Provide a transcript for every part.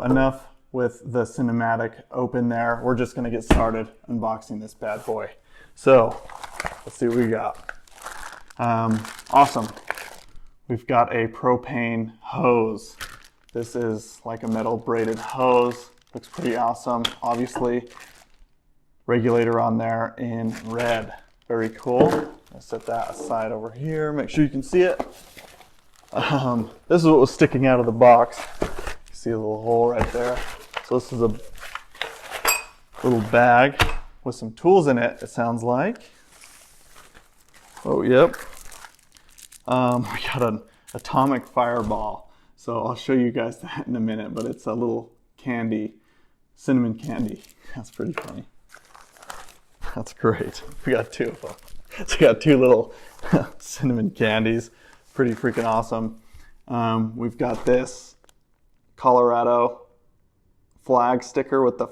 enough with the cinematic open there. We're just gonna get started unboxing this bad boy. So let's see what we got. Awesome. We've got a propane hose. This is like a metal braided hose. Looks pretty awesome. Obviously, regulator on there in red. Very cool. I'll set that aside over here. Make sure you can see it. This is what was sticking out of the box. You see a little hole right there. So this is a little bag with some tools in it, it sounds like. Oh, yep. We got an atomic fireball. So I'll show you guys that in a minute, but it's a little candy, cinnamon candy. That's pretty funny. That's great. We got two of them. So we got two little cinnamon candies. Pretty freaking awesome. We've got this Colorado flag sticker with the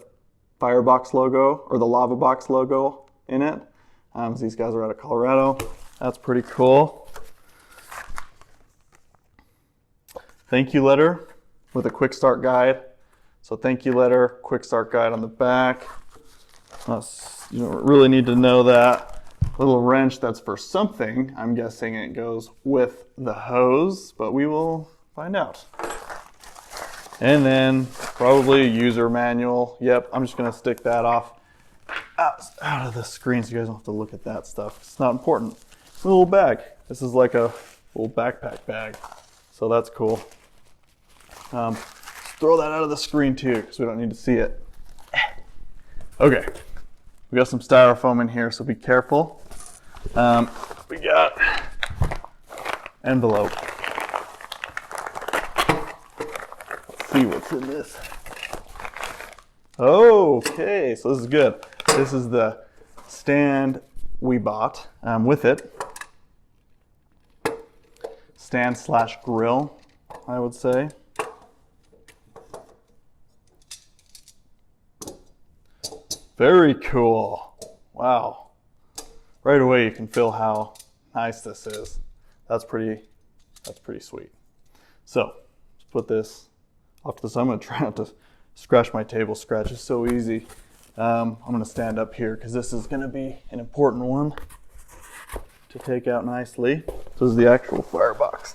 Firebox logo, or the LavaBox logo in it. So these guys are out of Colorado. That's pretty cool. Thank you letter with a quick start guide. So thank you letter, quick start guide on the back. You don't really need to know that. Little wrench that's for something. I'm guessing it goes with the hose, but we will find out. And then probably a user manual. Yep, I'm just gonna stick that off out of the screen so you guys don't have to look at that stuff. It's not important. It's a little bag. This is like a little backpack bag. So that's cool. Throw that out of the screen too, because we don't need to see it. Okay, we got some styrofoam in here, so be careful. We got envelope. Let's see what's in this. Okay, so this is good. This is the stand we bought with it. Stand / grill, I would say. Very cool. Wow. Right away you can feel how nice this is. That's pretty sweet. So let's put this off to the side. I'm gonna try not to scratch my table. Scratch is so easy. I'm gonna stand up here because this is gonna be an important one to take out nicely. This is the actual firebox.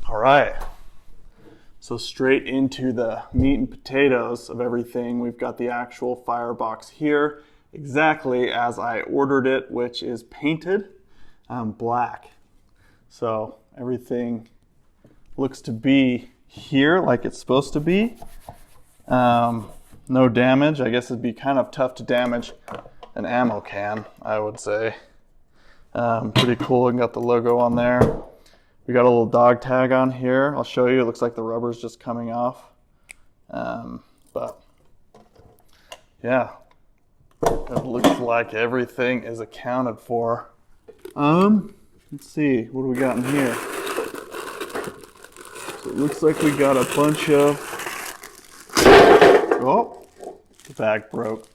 All right, so straight into the meat and potatoes of everything. We've got the actual firebox here, exactly as I ordered it, which is painted black. So everything looks to be here like it's supposed to be. No damage. I guess it'd be kind of tough to damage an ammo can, I would say. Pretty cool, and got the logo on there. We got a little dog tag on here. I'll show you. It looks like the rubber's just coming off. But yeah, it looks like everything is accounted for. Let's see, what do we got in here? So it looks like we got a bunch of, oh, the bag broke.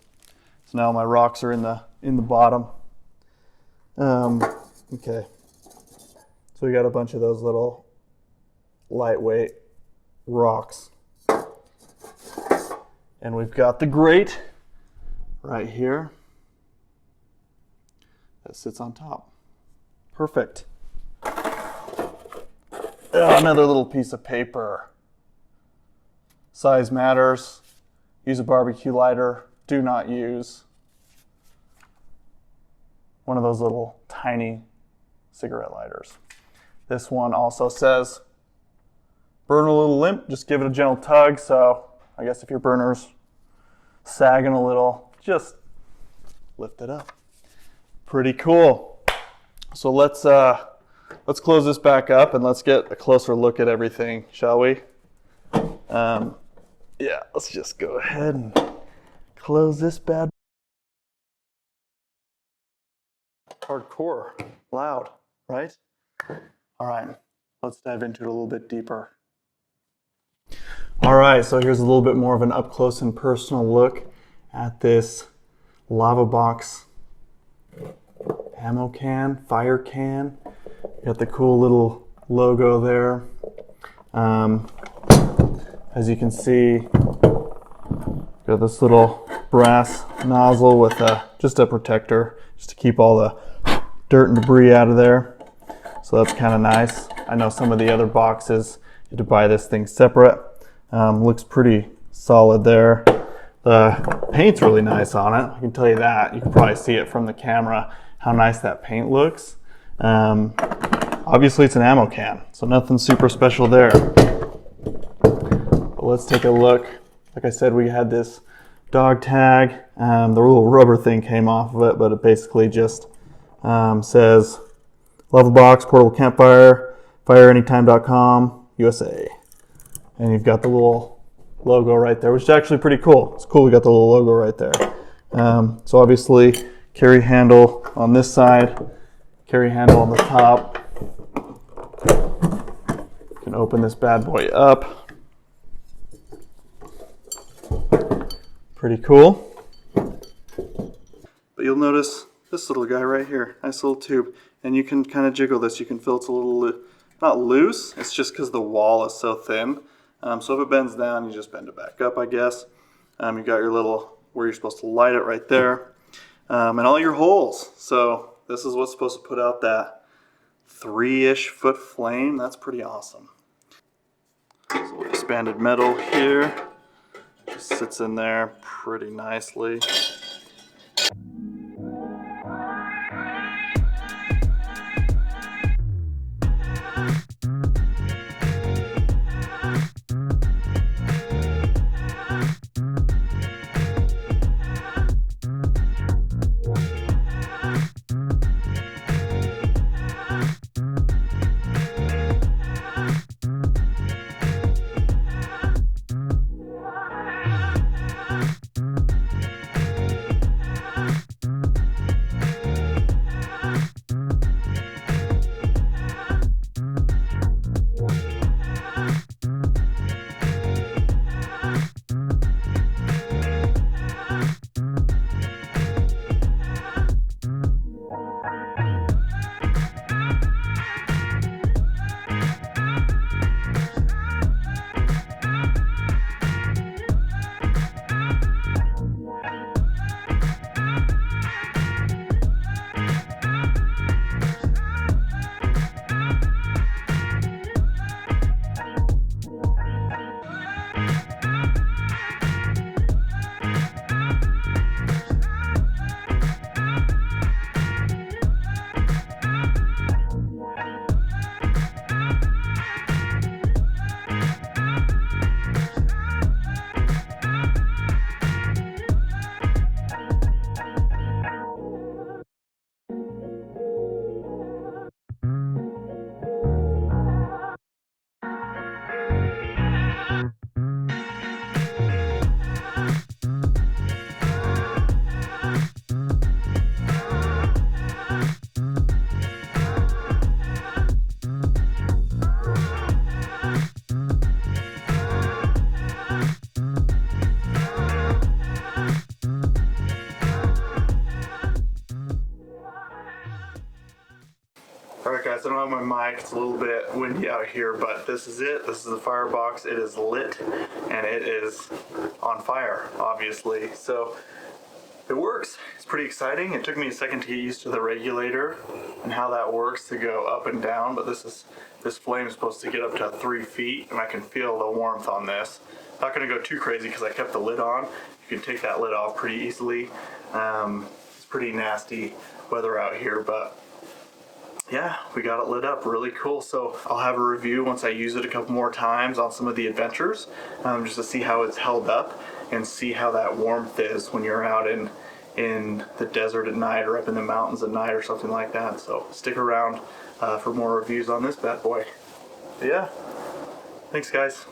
So now my rocks are in the bottom. Okay. So we got a bunch of those little lightweight rocks. And we've got the grate right here that sits on top. Perfect. Another little piece of paper. Size matters. Use a barbecue lighter. Do not use one of those little tiny cigarette lighters. This one also says, burn a little limp, just give it a gentle tug. So I guess if your burner's sagging a little, just lift it up. Pretty cool. So let's close this back up and let's get a closer look at everything, shall we? Yeah, let's just go ahead and close this bad. Hardcore, loud, right? All right, let's dive into it a little bit deeper. All right, so here's a little bit more of an up close and personal look at this LavaBox ammo can, fire can. Got the cool little logo there. As you can see, got this little brass nozzle with just a protector, just to keep all the dirt and debris out of there. So that's kind of nice. I know some of the other boxes, you have to buy this thing separate. Looks pretty solid there. The paint's really nice on it, I can tell you that. You can probably see it from the camera, how nice that paint looks. Obviously it's an ammo can, so nothing super special there. But let's take a look. Like I said, we had this dog tag. The little rubber thing came off of it, but it basically just says LavaBox, portable campfire, fireanytime.com, USA. And you've got the little logo right there, which is actually pretty cool. It's cool we got the little logo right there. So obviously, carry handle on this side, carry handle on the top. You can open this bad boy up. Pretty cool. But you'll notice this little guy right here, nice little tube. And you can kind of jiggle this. You can feel it's a little, not loose, it's just because the wall is so thin. So if it bends down, you just bend it back up, I guess. You got your little, where you're supposed to light it right there. And all your holes. So this is what's supposed to put out that 3-ish foot flame. That's pretty awesome. So expanded metal here. Just sits in there pretty nicely. Alright guys, I don't have my mic, it's a little bit windy out here, but this is it. This is the firebox. It is lit and it is on fire, obviously. So it works. It's pretty exciting. It took me a second to get used to the regulator and how that works to go up and down, but this flame is supposed to get up to 3 feet and I can feel the warmth on this. Not going to go too crazy because I kept the lid on. You can take that lid off pretty easily. It's pretty nasty weather out here, but yeah, we got it lit up. Really cool. So I'll have a review once I use it a couple more times on some of the adventures, just to see how it's held up and see how that warmth is when you're out in the desert at night or up in the mountains at night or something like that. So stick around for more reviews on this bad boy. But yeah, thanks guys.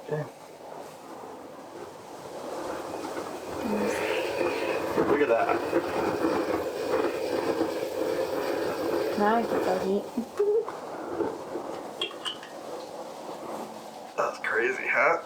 Okay. Look at that. Now I can feel heat. That's crazy, huh?